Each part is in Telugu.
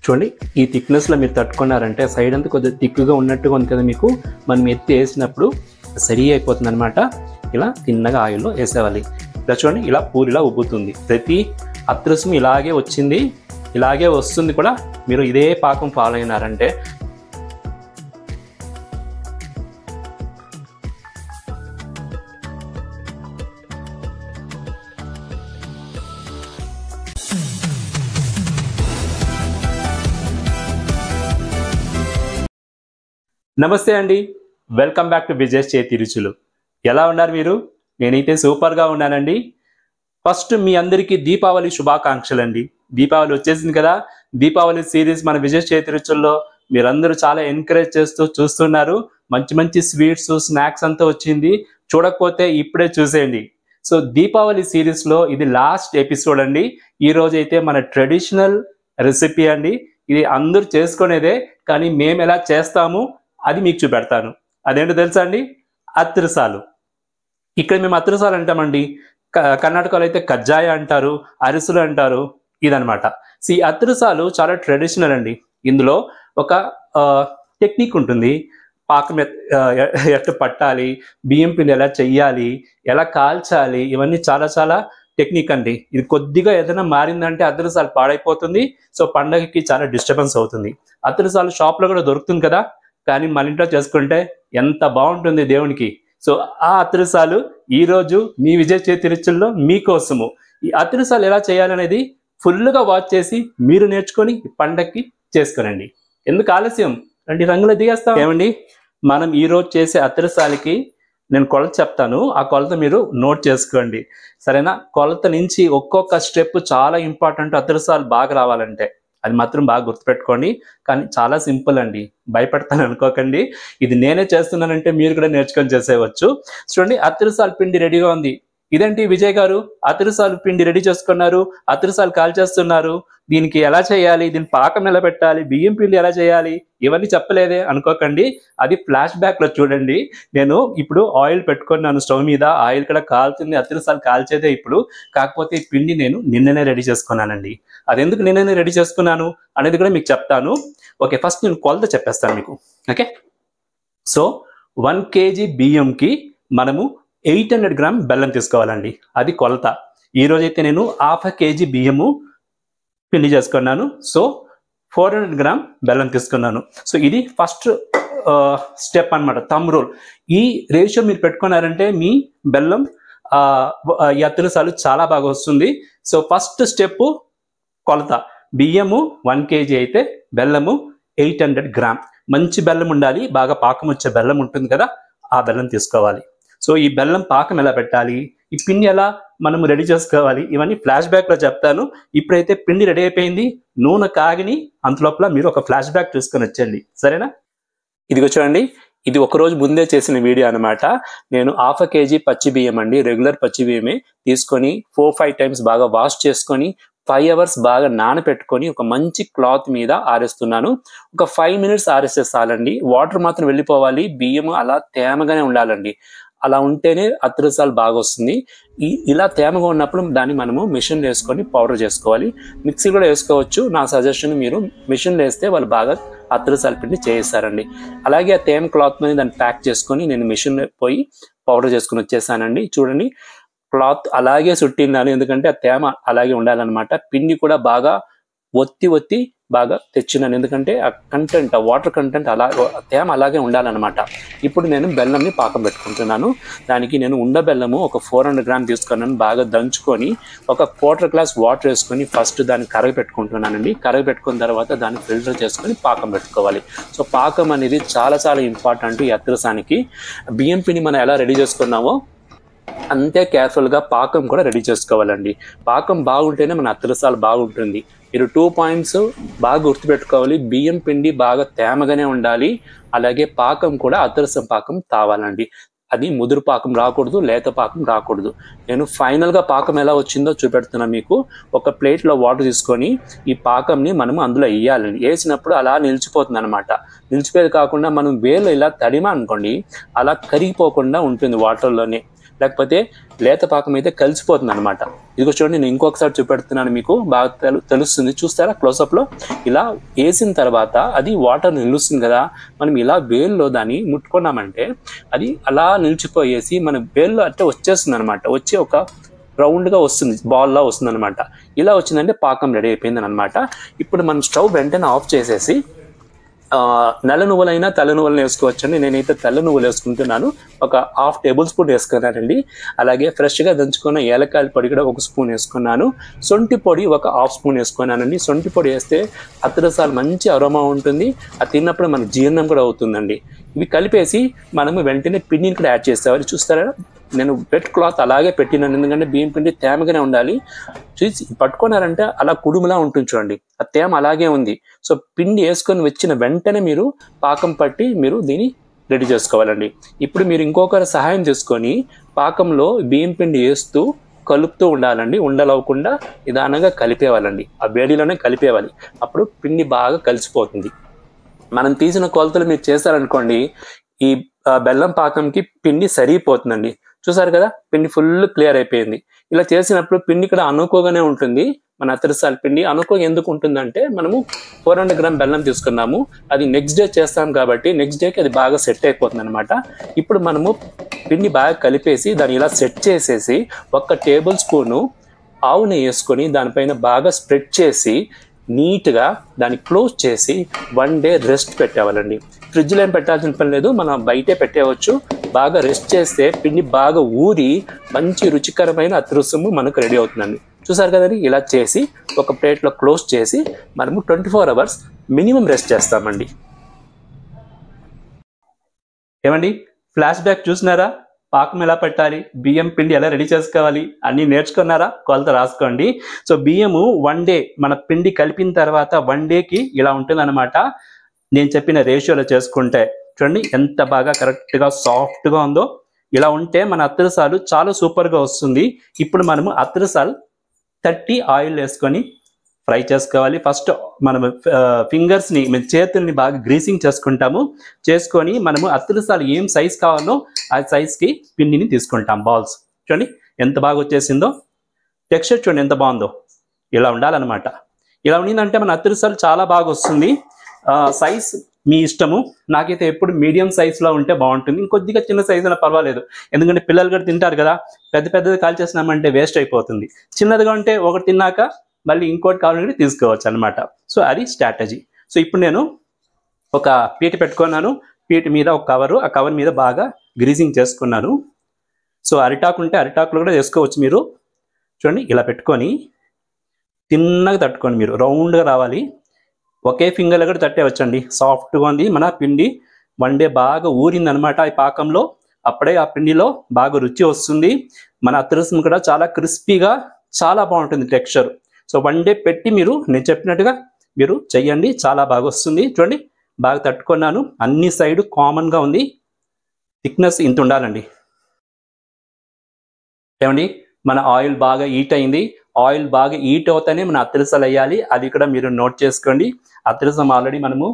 చూడండి ఈ థిక్నెస్లో మీరు తట్టుకున్నారంటే సైడ్ అంతా కొద్దిగా థిక్గా ఉన్నట్టుగా ఉంది కదా మీకు. మనం ఎత్తి వేసినప్పుడు సరి అయిపోతుంది అనమాట. ఇలా తిన్నగా ఆయిల్లో వేసేవాలి. ఇలా చూడండి ఇలా పూరిలా ఉబ్బుతుంది. ప్రతి అత్రసం ఇలాగే వచ్చింది, ఇలాగే వస్తుంది కూడా. మీరు ఇదే పాకం ఫాలో అయినారంటే నమస్తే అండి, వెల్కమ్ బ్యాక్ టు విజయ్ చేతి రుచులు. ఎలా ఉన్నారు మీరు? నేనైతే సూపర్గా ఉన్నానండి. ఫస్ట్ మీ అందరికీ దీపావళి శుభాకాంక్షలు అండి. దీపావళి వచ్చేసింది కదా. దీపావళి సిరీస్ మన విజయ్ చేతి రుచుల్లో మీరందరూ చాలా ఎంకరేజ్ చేస్తూ చూస్తున్నారు. మంచి మంచి స్వీట్స్ స్నాక్స్ అంతా వచ్చింది. చూడకపోతే ఇప్పుడే చూసేయండి. సో దీపావళి సిరీస్లో ఇది లాస్ట్ ఎపిసోడ్ అండి. ఈరోజు అయితే మన ట్రెడిషనల్ రెసిపీ అండి. ఇది అందరూ చేసుకునేదే, కానీ మేము ఎలా చేస్తాము అది మీకు చూపెడతాను. అదేంటో తెలుసా అండి? అత్రసాలు. ఇక్కడ మేము అత్రసాలు అంటామండి. కర్ణాటకలో అయితే కజ్జాయ అంటారు, అరిసెలు అంటారు. ఇదనమాట. ఈ అత్రసాలు చాలా ట్రెడిషనల్ అండి. ఇందులో ఒక టెక్నిక్ ఉంటుంది. పాకం ఎట్లా పట్టాలి, బియ్యం పిండి ఎలా చెయ్యాలి, ఎలా కాల్చాలి, ఇవన్నీ చాలా చాలా టెక్నిక్ అండి. ఇది కొద్దిగా ఏదైనా మారిందంటే అత్రసాలు పాడైపోతుంది. సో పండగకి చాలా డిస్టర్బెన్స్ అవుతుంది. అత్రసాలు షాప్లో కూడా దొరుకుతుంది కదా, కానీ మన ఇంట్లో చేసుకుంటే ఎంత బాగుంటుంది దేవునికి. సో ఆ అత్రసాలు ఈరోజు మీ విజయ్ చేతి రుచుల్లో మీకోసము. ఈ అత్రసాలు ఎలా చేయాలనేది ఫుల్గా వాచ్ చేసి మీరు నేర్చుకొని పండగకి చేసుకునండి. ఎందుకు ఆలస్యం, రండి రంగులో దిగేస్తాం. ఏమండి, మనం ఈరోజు చేసే అత్రసాలకి నేను కొలత చెప్తాను. ఆ కొలత మీరు నోట్ చేసుకోండి, సరేనా? కొలత నుంచి ఒక్కొక్క స్టెప్ చాలా ఇంపార్టెంట్. అత్రసాలు బాగా రావాలంటే అది మాత్రం బాగా గుర్తుపెట్టుకోండి. కానీ చాలా సింపుల్ అండి, భయపడతాను అనుకోకండి. ఇది నేనే చేస్తున్నానంటే మీరు కూడా నేర్చుకొని చేసేయవచ్చు. చూడండి, అత్రసాలు పిండి రెడీగా ఉంది. ఇదేంటి విజయ్ గారు, అత్రసాలు పిండి రెడీ చేసుకున్నారు, అత్రసాలు కాల్చేస్తున్నారు, దీనికి ఎలా చేయాలి, దీని పాకం ఎలా పెట్టాలి, బియ్యం పిండి ఎలా చేయాలి, ఇవన్నీ చెప్పలేదే అనుకోకండి. అది ఫ్లాష్ బ్యాక్లో చూడండి. నేను ఇప్పుడు ఆయిల్ పెట్టుకున్నాను స్టవ్ మీద, ఆయిల్ కూడా కాలుతుంది, అత్రసాలు కాల్చేదే ఇప్పుడు. కాకపోతే ఈ పిండి నేను నిన్ననే రెడీ చేసుకున్నానండి. అది ఎందుకు నిన్ననే రెడీ చేసుకున్నాను అనేది కూడా మీకు చెప్తాను. ఓకే, ఫస్ట్ నేను కొలత చెప్పేస్తాను మీకు. ఓకే, సో 1 kg బియ్యంకి మనము 800 గ్రామ్ బెల్లం తీసుకోవాలండి. అది కొలత. ఈరోజైతే నేను 1/2 kg బియ్యము పిండి చేసుకున్నాను. సో 400 గ్రామ్ బెల్లం తీసుకున్నాను. సో ఇది ఫస్ట్ స్టెప్ అనమాట, థంబ్ రూల్. ఈ రేషియో మీరు పెట్టుకున్నారంటే మీ బెల్లం ఈ అత్రసాలు చాలా బాగా వస్తుంది. సో ఫస్ట్ స్టెప్ కొలత. బియ్యము 1 kg అయితే బెల్లము 800 గ్రామ్. మంచి బెల్లం ఉండాలి, బాగా పాకం వచ్చే బెల్లం ఉంటుంది కదా, ఆ బెల్లం తీసుకోవాలి. సో ఈ బెల్లం పాకం ఎలా పెట్టాలి, ఈ పిండి ఎలా మనం రెడీ చేసుకోవాలి, ఇవన్నీ ఫ్లాష్ బ్యాక్లో చెప్తాను. ఇప్పుడైతే పిండి రెడీ అయిపోయింది, నూనె కాగిని అంతలోపల మీరు ఒక ఫ్లాష్ బ్యాక్ చూసుకొని వచ్చేయండి, సరేనా? ఇదిగో చూడండి, ఇది ఒకరోజు ముందే చేసిన వీడియో అనమాట. నేను 1/2 kg పచ్చి బియ్యం అండి, రెగ్యులర్ పచ్చి బియ్యమే తీసుకొని 4-5 టైమ్స్ బాగా వాష్ చేసుకొని 5 hours బాగా నానపెట్టుకొని ఒక మంచి క్లాత్ మీద ఆరేస్తున్నాను. ఒక 5 minutes ఆరేస్తే చాలండి. వాటర్ మాత్రం వెళ్ళిపోవాలి, బియ్యం అలా తేమగానే ఉండాలండి. అలా ఉంటేనే అత్రసాలు బాగా వస్తుంది. ఇలా తేమగా ఉన్నప్పుడు దాన్ని మనము మిషన్లో వేసుకొని పౌడర్ చేసుకోవాలి. మిక్సీ కూడా వేసుకోవచ్చు. నా సజెషన్, మీరు మిషన్లో వేస్తే వాళ్ళు బాగా అత్రసాల పిండి చేయిస్తారండి. అలాగే ఆ తేమ క్లాత్ మీద దాన్ని ప్యాక్ చేసుకొని నేను మిషన్లో పోయి పౌడర్ చేసుకుని వచ్చేసానండి. చూడండి, క్లాత్ అలాగే చుట్టిన్నాను, ఎందుకంటే ఆ తేమ అలాగే ఉండాలన్నమాట. పిండి కూడా బాగా ఒత్తి బాగా తెచ్చినాను, ఎందుకంటే ఆ కంటెంట్, ఆ వాటర్ కంటెంట్ అలా తేమ అలాగే ఉండాలన్నమాట. ఇప్పుడు నేను బెల్లంని పాకం పెట్టుకుంటున్నాను. దానికి నేను ఉండ బెల్లము ఒక 400 గ్రామ్ తీసుకున్నాను. బాగా దంచుకొని ఒక 1/4 glass వాటర్ వేసుకొని ఫస్ట్ దాన్ని కరగపెట్టుకుంటున్నానండి. కరగపెట్టుకున్న తర్వాత దాన్ని ఫిల్టర్ చేసుకొని పాకం పెట్టుకోవాలి. సో పాకం అనేది చాలా చాలా ఇంపార్టెంట్ ఈ అత్రసానికి. బియ్యం పిండి మనం ఎలా రెడీ చేసుకున్నామో అంతే కేర్ఫుల్గా పాకం కూడా రెడీ చేసుకోవాలండి. పాకం బాగుంటేనే మన అత్రసాలు బాగుంటుంది. మీరు 2 points బాగా గుర్తుపెట్టుకోవాలి. బియ్యం పిండి బాగా తేమగానే ఉండాలి, అలాగే పాకం కూడా అత్రసం పాకం తావాలండి. అది ముదురు పాకం రాకూడదు, లేత పాకం రాకూడదు. నేను ఫైనల్గా పాకం ఎలా వచ్చిందో చూపెడుతున్నాను మీకు. ఒక ప్లేట్లో వాటర్ తీసుకొని ఈ పాకంని మనం అందులో వేయాలండి. వేసినప్పుడు అలా నిలిచిపోతుంది అనమాట. నిలిచిపోయేది కాకుండా మనం వేలు ఇలా తడిమా అనుకోండి, అలా కరిగిపోకుండా ఉంటుంది వాటర్లోనే. లేకపోతే లేత పాకం అయితే కలిసిపోతుంది అనమాట. ఇదిగో చూడండి, నేను ఇంకొకసారి చూపెడుతున్నాను, మీకు బాగా తెలుస్తుంది. చూస్తారా క్లోజప్లో? ఇలా వేసిన తర్వాత అది వాటర్ నిలుస్తుంది కదా, మనం ఇలా వేల్లో దాన్ని ముట్టుకున్నామంటే అది అలా నిలిచిపోయేసి మన వేల్లో అంటే వచ్చేస్తుంది అనమాట. వచ్చి ఒక రౌండ్గా వస్తుంది, బాల్లా వస్తుంది అనమాట. ఇలా వచ్చిందంటే పాకం రెడీ అయిపోయిందని అనమాట. ఇప్పుడు మనం స్టవ్ వెంటనే ఆఫ్ చేసేసి నల్ల నువ్వులైనా తెల్ల నువ్వులను వేసుకోవచ్చండి. నేనైతే తెల్ల నువ్వులు వేసుకుంటున్నాను. ఒక 1/2 టేబుల్ స్పూన్ వేసుకున్నానండి. అలాగే ఫ్రెష్గా దంచుకున్న ఏలకాయల పొడి కూడా 1 స్పూన్ వేసుకున్నాను. సొంటి పొడి ఒక 1/2 స్పూన్ వేసుకున్నానండి. సొంటి పొడి వేస్తే అత్తరసాలు మంచి అరోమా ఉంటుంది, అది తిన్నప్పుడు మనకు జీర్ణం కూడా అవుతుందండి. ఇవి కలిపేసి మనము వెంటనే పిండిని కూడా యాడ్ చేసేవాళ్ళు. చూస్తారా, నేను వెట్ క్లాత్ అలాగే పెట్టినాను, ఎందుకంటే బియ్యం పిండి తేమగానే ఉండాలి. చూసి పట్టుకున్నారంటే అలా కుడుములా ఉంటుంది చూడండి, ఆ తేమ అలాగే ఉంది. సో పిండి వేసుకొని వచ్చిన వెంటనే మీరు పాకం పట్టి మీరు దీన్ని రెడీ చేసుకోవాలండి. ఇప్పుడు మీరు ఇంకొకరి సహాయం చేసుకొని పాకంలో బియ్యం పిండి వేస్తూ కలుపుతూ ఉండాలండి. ఉండలవకుండా నిదానంగా కలిపేవాళ్ళండి. ఆ వేడిలోనే కలిపేవాలి, అప్పుడు పిండి బాగా కలిసిపోతుంది. మనం తీసిన కొలతలు మీరు చేశారనుకోండి, ఈ బెల్లం పాకంకి పిండి సరిపోతుందండి. చూసారు కదా, పిండి ఫుల్ క్లియర్ అయిపోయింది. ఇలా చేసినప్పుడు పిండి కూడా అనుకోగానే ఉంటుంది. మన అత్తరసాల పిండి అనుకో ఎందుకు ఉంటుందంటే, మనము 400 గ్రామ్ బెల్లం తీసుకున్నాము, అది నెక్స్ట్ డే చేస్తాం కాబట్టి నెక్స్ట్ డేకి అది బాగా సెట్ అయిపోతుంది అనమాట. ఇప్పుడు మనము పిండి బాగా కలిపేసి దాన్ని ఇలా సెట్ చేసేసి 1 టేబుల్ స్పూను ఆవు నెయ్యి వేసుకొని దానిపైన బాగా స్ప్రెడ్ చేసి నీట్గా దాన్ని క్లోజ్ చేసి 1 డే రెస్ట్ పెట్టేవాళ్ళండి. ఫ్రిడ్జ్లో ఏం పెట్టాల్సిన పని లేదు, మనం బయటే పెట్టేవచ్చు. బాగా రెస్ట్ చేస్తే పిండి బాగా ఊరి మంచి రుచికరమైన అత్రసము మనకు రెడీ అవుతుందండి. చూసారు కదండి, ఇలా చేసి ఒక ప్లేట్లో క్లోజ్ చేసి మనము 24 అవర్స్ మినిమం రెస్ట్ చేస్తామండి. ఏమండి, ఫ్లాష్ బ్యాక్ చూసినారా? పాకం ఎలా పెట్టాలి, బియ్యం పిండి ఎలా రెడీ చేసుకోవాలి అన్నీ నేర్చుకున్నారా? కొలత రాసుకోండి. సో బియ్యము 1 డే మన పిండి కలిపిన తర్వాత 1 డేకి ఇలా ఉంటుంది అనమాట. నేను చెప్పిన రేషియోలో చేసుకుంటే చూడండి ఎంత బాగా కరెక్ట్గా సాఫ్ట్గా ఉందో. ఇలా ఉంటే మన అత్తరసాలు చాలా సూపర్గా వస్తుంది. ఇప్పుడు మనము అత్తరసాలు 30 ఆయిల్ వేసుకొని ఫ్రై చేసుకోవాలి. ఫస్ట్ మనము ఫింగర్స్ని, చేతుల్ని బాగా గ్రీసింగ్ చేసుకుంటాము. చేసుకొని మనము అత్తరసాలు ఏం సైజ్ కావాలో ఆ సైజ్కి పిండిని తీసుకుంటాం. బాల్స్ చూడండి ఎంత బాగా వచ్చేసిందో. టెక్స్చర్ చూడండి ఎంత బాగుందో. ఇలా ఉండాలన్నమాట. ఇలా ఉండిందంటే మన అత్తరసాలు చాలా బాగా వస్తుంది. సైజ్ మీ ఇష్టము. నాకైతే ఎప్పుడు మీడియం సైజులో ఉంటే బాగుంటుంది. ఇంకొద్దిగా చిన్న సైజు అయినా పర్వాలేదు, ఎందుకంటే పిల్లలు కూడా తింటారు కదా. పెద్దది కాల్ చేసినామంటే వేస్ట్ అయిపోతుంది. చిన్నదిగా ఉంటే ఒకటి తిన్నాక మళ్ళీ ఇంకోటి కావాలంటే తీసుకోవచ్చు అనమాట. సో అది స్ట్రాటజీ. సో ఇప్పుడు నేను ఒక పీట పెట్టుకున్నాను. పీట మీద ఒక కవరు, ఆ కవర్ మీద బాగా గ్రీజింగ్ చేసుకున్నాను. సో అరిటాకు ఉంటే అరిటాకులు కూడా వేసుకోవచ్చు మీరు. చూడండి ఇలా పెట్టుకొని తిన్నగా తట్టుకోండి. మీరు రౌండ్గా రావాలి. ఒకే ఫింగర్లో కూడా తట్టేవచ్చండి. సాఫ్ట్గా ఉంది మన పిండి. 1 డే బాగా ఊరింది అనమాట ఈ పాకంలో. అప్పుడే ఆ పిండిలో బాగా రుచి వస్తుంది. మన అత్తరసం కూడా చాలా క్రిస్పీగా చాలా బాగుంటుంది టెక్స్చర్. సో 1 డే పెట్టి మీరు నేను చెప్పినట్టుగా మీరు చెయ్యండి, చాలా బాగా వస్తుంది. చూడండి బాగా తట్టుకున్నాను. అన్ని సైడ్ కామన్గా ఉంది. థిక్నెస్ ఇంత ఉండాలండి. ఏమండి, మన ఆయిల్ బాగా హీట్ అయింది. ఆయిల్ బాగా హీట్ అవుతానే మన అత్తరసాలు వేయాలి. అది కూడా మీరు నోట్ చేసుకోండి. అత్తరసం ఆల్రెడీ మనము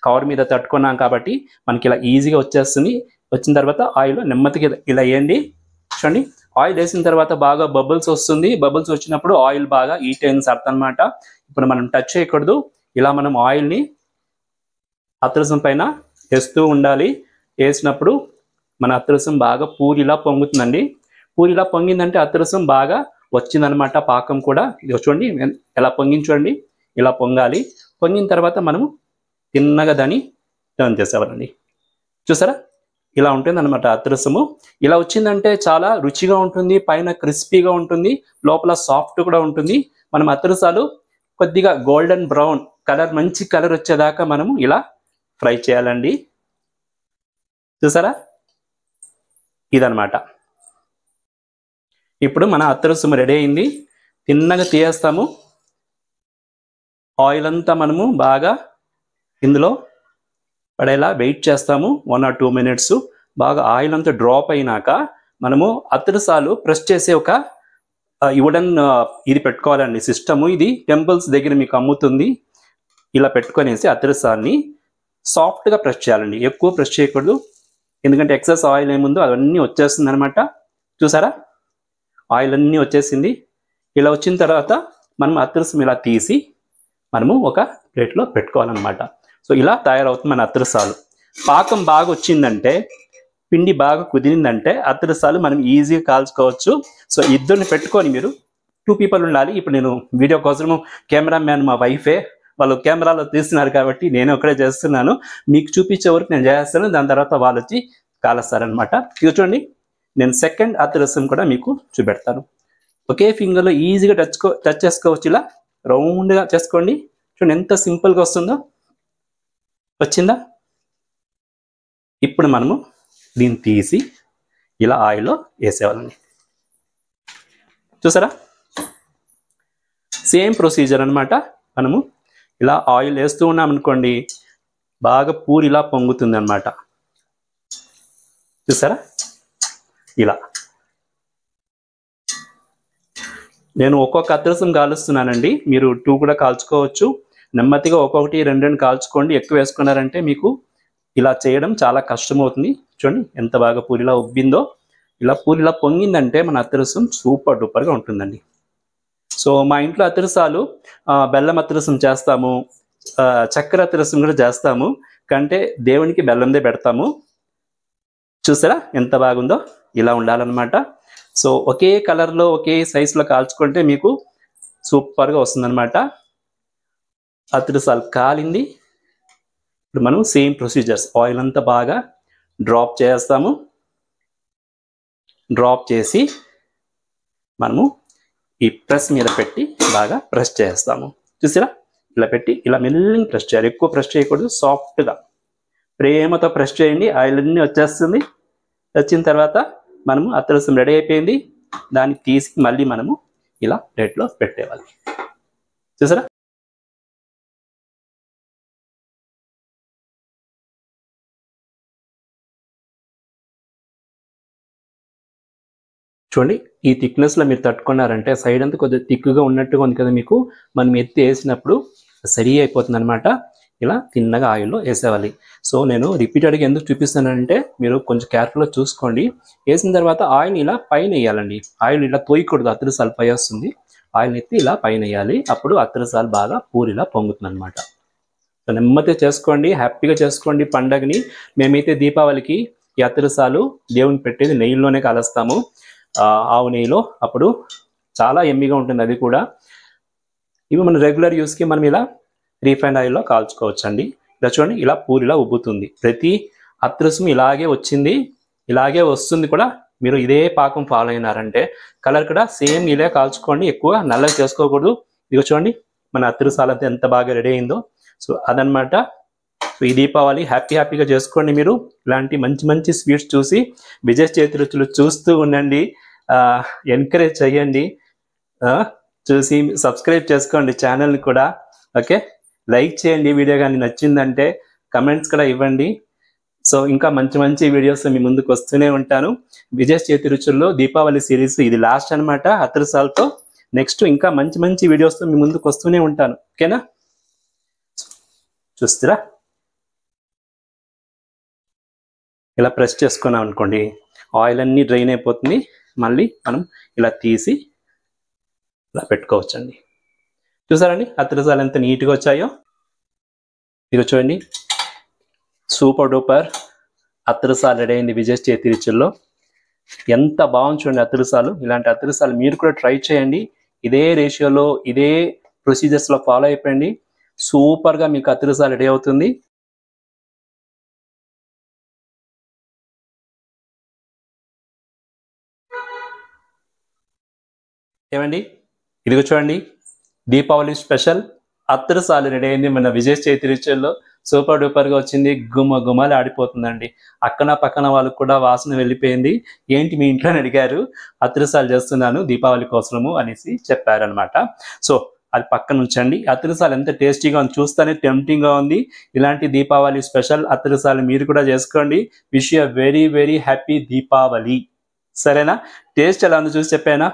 కవర్ మీద తట్టుకున్నాం కాబట్టి మనకి ఇలా ఈజీగా వచ్చేస్తుంది. వచ్చిన తర్వాత ఆయిల్ నెమ్మదిగా ఇలా వేయండి. చూడండి ఆయిల్ వేసిన తర్వాత బాగా బబుల్స్ వస్తుంది. బబుల్స్ వచ్చినప్పుడు ఆయిల్ బాగా హీట్ అయింది అర్థం అనమాట. ఇప్పుడు మనం టచ్ చేయకూడదు. ఇలా మనం ఆయిల్ని అత్తరసం పైన వేస్తూ ఉండాలి. వేసినప్పుడు మన అత్తరసం బాగా పూరిలా పొంగుతుందండి. పూరిలా పొంగిందంటే అత్తరసం బాగా వచ్చిందనమాట. పాకం కూడా ఇది చూడండి ఎలా పొంగించండి, ఇలా పొంగాలి. పొంగిన తర్వాత మనము తిన్నగా దాన్ని టర్న్ చేసేవాళ్ళండి. చూసారా ఇలా ఉంటుంది అనమాట అత్తరసము. ఇలా వచ్చిందంటే చాలా రుచిగా ఉంటుంది, పైన క్రిస్పీగా ఉంటుంది, లోపల సాఫ్ట్ కూడా ఉంటుంది. మనం అత్తరసాలు కొద్దిగా గోల్డెన్ బ్రౌన్ కలర్, మంచి కలర్ వచ్చేదాకా మనము ఇలా ఫ్రై చేయాలండి. చూసారా ఇదనమాట. ఇప్పుడు మన అత్తరసం రెడీ అయింది. తిన్నగా తీయేస్తాము. ఆయిల్ అంతా మనము బాగా ఇందులో పడేలా వెయిట్ చేస్తాము 1 or 2 minutes. బాగా ఆయిల్ అంతా డ్రాప్ అయినాక మనము అత్తరసాలు ప్రెస్ చేసే ఒక వుడెన్ ఇది పెట్టుకోవాలండి సిస్టము. ఇది టెంపుల్స్ దగ్గర మీకు అమ్ముతుంది. ఇలా పెట్టుకొనేసి అత్తరసాన్ని సాఫ్ట్గా ప్రెస్ చేయాలండి. ఎక్కువ ప్రెస్ చేయకూడదు, ఎందుకంటే ఎక్సెస్ ఆయిల్ ఏముందో అవన్నీ వచ్చేస్తుంది అనమాట. చూసారా ఆయిల్ అన్నీ వచ్చేసింది. ఇలా వచ్చిన తర్వాత మనం అత్రసం ఇలా తీసి మనము ఒక ప్లేట్లో పెట్టుకోవాలన్నమాట. సో ఇలా తయారవుతుంది మన అత్రసాలు. పాకం బాగా వచ్చిందంటే, పిండి బాగా కుదిరిందంటే అత్రసాలు మనం ఈజీగా కాల్చుకోవచ్చు. సో ఇద్దరిని పెట్టుకొని మీరు 2 people ఉండాలి. ఇప్పుడు నేను వీడియో కోసము కెమెరామ్యాన్ మా వైఫే, వాళ్ళు కెమెరాలో తీస్తున్నారు కాబట్టి నేను ఒకడే చేస్తున్నాను. మీకు చూపించే వరకు నేను చేస్తాను, దాని తర్వాత వాళ్ళు వచ్చి కాలుస్తారనమాట. ఇది చూడండి, నేను సెకండ్ అత్రసం కూడా మీకు చూపెడతాను. ఒకే ఫింగర్లో ఈజీగా టచ్ చేసుకోవచ్చు. ఇలా రౌండ్గా చేసుకోండి. చూడండి ఎంత సింపుల్గా వస్తుందో. వచ్చిందా? ఇప్పుడు మనము దీన్ని తీసి ఇలా ఆయిల్లో వేసేవాళ్ళండి. చూసారా సేమ్ ప్రొసీజర్ అనమాట. మనము ఇలా ఆయిల్ వేస్తూ ఉన్నాం అనుకోండి, బాగా పూరి ఇలా పొంగుతుంది అనమాట. చూసారా ఇలా నేను ఒక్కొక్క అత్రసం కాలుస్తున్నానండి. మీరు 2 కూడా కాల్చుకోవచ్చు. నెమ్మదిగా ఒక్కొక్కటి 2 కాల్చుకోండి. ఎక్కువ వేసుకున్నారంటే మీకు ఇలా చేయడం చాలా కష్టమవుతుంది. చూడండి ఎంత బాగా పూరిలా ఉబ్బిందో. ఇలా పూరిలా పొంగిందంటే మన అత్రసం సూపర్ డూపర్గా ఉంటుందండి. సో మా ఇంట్లో అత్రసాలు బెల్లం అత్రసం చేస్తాము, చక్కెర అత్రసం కూడా చేస్తాము. కంటే దేవునికి బెల్లందే పెడతాము. చూసారా ఎంత బాగుందో? ఇలా ఉండాలన్నమాట. సో ఒకే కలర్లో ఒకే సైజులో కాల్చుకుంటే మీకు సూపర్గా వస్తుందన్నమాట. అత్రసాలు కాలింది. ఇప్పుడు మనం సేమ్ ప్రొసీజర్స్ ఆయిల్ అంతా బాగా డ్రాప్ చేస్తాము. డ్రాప్ చేసి మనము ఈ ప్రెస్ మీద పెట్టి బాగా ప్రెస్ చేస్తాము. చూసారా ఇలా పెట్టి ఇలా మెల్లిగా ప్రెస్ చేయాలి. ఎక్కువ ప్రెస్ చేయకూడదు, సాఫ్ట్గా ప్రేమతో ప్రెస్ చేయండి. ఆయిల్ అన్నీ వచ్చేస్తుంది. వచ్చిన తర్వాత మనము అత్రసం రెడీ అయిపోయింది. దాన్ని తీసి మళ్ళీ మనము ఇలా ప్లేట్లో పెట్టేవాలి. చూసారా చూడండి ఈ థిక్నెస్లో మీరు తట్టుకున్నారంటే సైడ్ అంతా కొద్దిగా థిక్గా ఉన్నట్టుగా ఉంది కదా మీకు, మనం ఎత్తి వేసినప్పుడు సరి అయిపోతుంది అనమాట. ఇలా తిన్నగా ఆయిల్లో వేసేవాలి. సో నేను రిపీటెడ్గా ఎందుకు చూపిస్తానంటే మీరు కొంచెం కేర్ఫుల్గా చూసుకోండి. వేసిన తర్వాత ఆయిల్ ఇలా పైన వేయాలండి. ఆయిల్ ఇలా తోయకూడదు, అత్రసాలు పై వస్తుంది. ఆయిల్ ఎత్తి ఇలా పైన వేయాలి. అప్పుడు అత్రసాలు బాగా పూరిలా పొంగుతుంది అనమాట. సో నెమ్మదిగా చేసుకోండి, హ్యాపీగా చేసుకోండి పండగని. మేమైతే దీపావళికి ఈ అత్రసాలు దేవుని పెట్టేది నెయ్యిలోనే కాలుస్తాము, ఆవు నెయ్యిలో. అప్పుడు చాలా ఎమ్మిగా ఉంటుంది అది కూడా. ఇవి మన రెగ్యులర్ యూస్కి మనం ఇలా రీఫైండ్ ఆయిల్లో కాల్చుకోవచ్చు అండి. ఇలా చూడండి ఇలా పూరిలా ఉబ్బుతుంది. ప్రతి అత్రసం ఇలాగే వచ్చింది, ఇలాగే వస్తుంది కూడా. మీరు ఇదే పాకం ఫాలో అయినారంటే కలర్ కూడా సేమ్ ఇలా కాల్చుకోండి. ఎక్కువ నల్లగా చేసుకోకూడదు. ఇదిగో చూడండి మన అత్రసాలంతా ఎంత బాగా రెడీ అయిందో. సో అదనమాట. సో ఈ దీపావళి హ్యాపీగా చేసుకోండి. మీరు ఇలాంటి మంచి మంచి స్వీట్స్ చూసి విజయ్ చేతి రుచులు చూస్తూ ఉండండి. ఎంకరేజ్ చేయండి. చూసి సబ్స్క్రైబ్ చేసుకోండి ఛానల్ని కూడా. ఓకే, లైక్ చేయండి. వీడియో కానీ నచ్చిందంటే కమెంట్స్ కూడా ఇవ్వండి. సో ఇంకా మంచి మంచి వీడియోస్ మీ ముందుకు వస్తూనే ఉంటాను. విజయ్ చేతి రుచుల్లో దీపావళి సిరీస్ ఇది లాస్ట్ అనమాట అత్రసాలతో. నెక్స్ట్ ఇంకా మంచి మంచి వీడియోస్తో మీ ముందుకు వస్తూనే ఉంటాను. ఓకేనా? చూస్తారా ఇలా ప్రెస్ చేసుకున్నాం అనుకోండి, ఆయిల్ అన్నీ డ్రైన్ అయిపోతుంది. మళ్ళీ మనం ఇలా తీసి ఇలా పెట్టుకోవచ్చండి. చూసారండి అత్రసాలు ఎంత నీట్గా వచ్చాయో. ఇది చూడండి సూపర్ డూపర్ అత్రసాలు రెడీ అయింది విజయ్ చేతి రుచుల్లో. ఎంత బాగుంది చూడండి అత్రసాలు. ఇలాంటి అత్రసాలు మీరు కూడా ట్రై చేయండి. ఇదే రేషియోలో ఇదే ప్రొసీజర్స్లో ఫాలో అయిపోయింది. సూపర్గా మీకు అత్రసాలు రెడీ అవుతుంది. ఏమండి ఇదిగో చూడండి దీపావళి స్పెషల్ అత్రసాలు రెడీ అయింది మన విజయ్ చేతి రుచుల్లో. సూపర్ డూపర్గా వచ్చింది. గుమ్మలు ఆడిపోతుందండి. పక్కన వాళ్ళకు కూడా వాసన వెళ్ళిపోయింది. ఏంటి మీ ఇంట్లో అడిగారు, అత్రసాలు చేస్తున్నాను దీపావళి కోసము అనేసి చెప్పారనమాట. సో అది పక్కన ఉంచండి. అత్రసాలు ఎంత టేస్టీగా ఉంది, చూస్తేనే టెంప్టింగ్గా ఉంది. ఇలాంటి దీపావళి స్పెషల్ అత్రసాలు మీరు కూడా చేసుకోండి. Wish you very very happy Deepavali. సరేనా? టేస్ట్ ఎలా ఉందో చూసి చెప్పానా?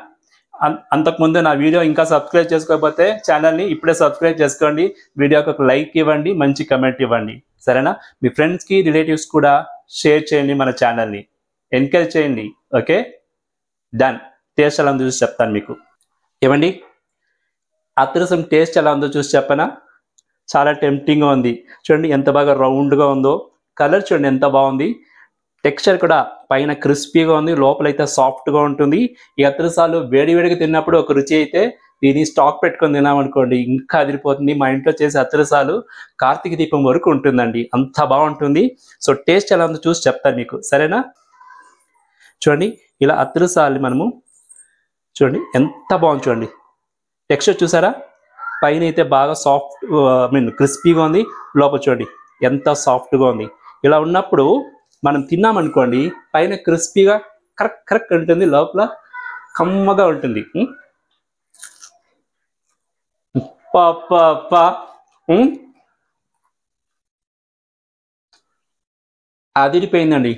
అంతకుముందు నా వీడియో ఇంకా సబ్స్క్రైబ్ చేసుకోకపోతే ఛానల్ని ఇప్పుడే సబ్స్క్రైబ్ చేసుకోండి. వీడియోకి ఒక లైక్ ఇవ్వండి, మంచి కమెంట్ ఇవ్వండి. సరేనా? మీ ఫ్రెండ్స్కి రిలేటివ్స్ కూడా షేర్ చేయండి. మన ఛానల్ని ఎంకరేజ్ చేయండి. ఓకే. డన్. టేస్ట్ ఎలా ఉందో చూసి చెప్తాను మీకు. ఏమండి, అత్రసం టేస్ట్ ఎలా ఉందో చూసి చెప్పనా? చాలా టెంప్టింగ్గా ఉంది. చూడండి ఎంత బాగా రౌండ్గా ఉందో. కలర్ చూడండి ఎంత బాగుంది. టెక్స్చర్ కూడా పైన క్రిస్పీగా ఉంది, లోపలైతే సాఫ్ట్గా ఉంటుంది. ఈ అత్రసాలు వేడివేడిగా తిన్నప్పుడు ఒక రుచి అయితే, దీన్ని స్టాక్ పెట్టుకొని తిన్నామనుకోండి ఇంకా అదిరిపోతుంది. మా ఇంట్లో చేసే అత్రసాలు కార్తీక దీపం వరకు ఉంటుందండి, అంత బాగుంటుంది. సో టేస్ట్ ఎలా ఉందో చూసి చెప్తాను మీకు, సరేనా? చూడండి ఇలా అత్రసాలు మనము చూడండి ఎంత బాగుంది. చూడండి టెక్స్చర్ చూసారా? పైన అయితే బాగా సాఫ్ట్ క్రిస్పీగా ఉంది, లోపల చూడండి ఎంత సాఫ్ట్గా ఉంది. ఇలా ఉన్నప్పుడు మనం తిన్నామనుకోండి పైన క్రిస్పీగా కరెక్ట్ కరెక్ట్ ఉంటుంది, లోపల కమ్మగా ఉంటుంది. అదిరిపోయిందండి.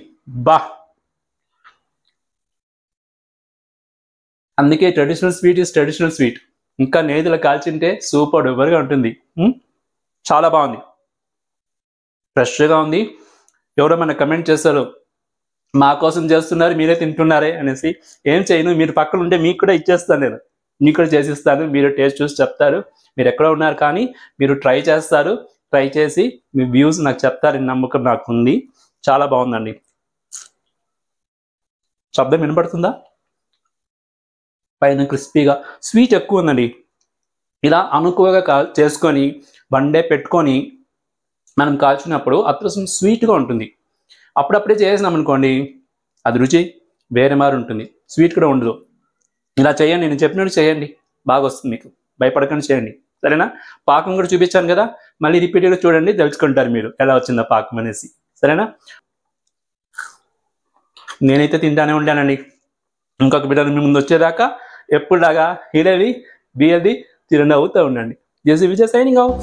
బా, అందుకే traditional sweet is traditional sweet. ఇంకా నేతిలో కాల్చింటే సూపర్ డూపర్గా ఉంటుంది. చాలా బాగుంది, ఫ్రెష్గా ఉంది. ఎవరో మన కమెంట్ చేస్తారు, మా కోసం చేస్తున్నారు మీరే తింటున్నారే అనేసి. ఏం చేయను, మీరు పక్కన ఉంటే మీకు కూడా ఇచ్చేస్తాను, నేను మీకు కూడా చేసిస్తాను. మీరు టేస్ట్ చూసి చెప్తారు. మీరు ఎక్కడ ఉన్నారు కానీ మీరు ట్రై చేస్తారు. ట్రై చేసి మీ వ్యూస్ నాకు చెప్తారని నమ్మకం నాకు ఉంది. చాలా బాగుందండి. శబ్దం వినపడుతుందా? పైన క్రిస్పీగా, స్వీట్ ఎక్కువ ఉందండి. ఇలా అనుకువగా చేసుకొని వన్డే పెట్టుకొని మనం కాల్చినప్పుడు అత్రసం స్వీట్గా ఉంటుంది. అప్పుడప్పుడే చేసినాం అనుకోండి అది రుచి వేరే మారి ఉంటుంది, స్వీట్ కూడా ఉండదు. ఇలా చేయండి, నేను చెప్పినట్టు చేయండి, బాగా వస్తుంది మీకు. భయపడకుండా చేయండి, సరేనా? పాకం కూడా చూపించాను కదా, మళ్ళీ రిపీట్గా చూడండి, తెలుసుకుంటారు మీరు ఎలా వచ్చిందో పాకం అనేసి, సరేనా? నేనైతే తింటానే ఉంటానండి. ఇంకొక బిడ్డలు మీ ముందు వచ్చేదాకా ఎప్పుడులాగా హీరేవి బిఎల్ది తిరండి అవుతూ ఉండండి. జేసీ విజయ్ సైనింగ్ ఆఫ్.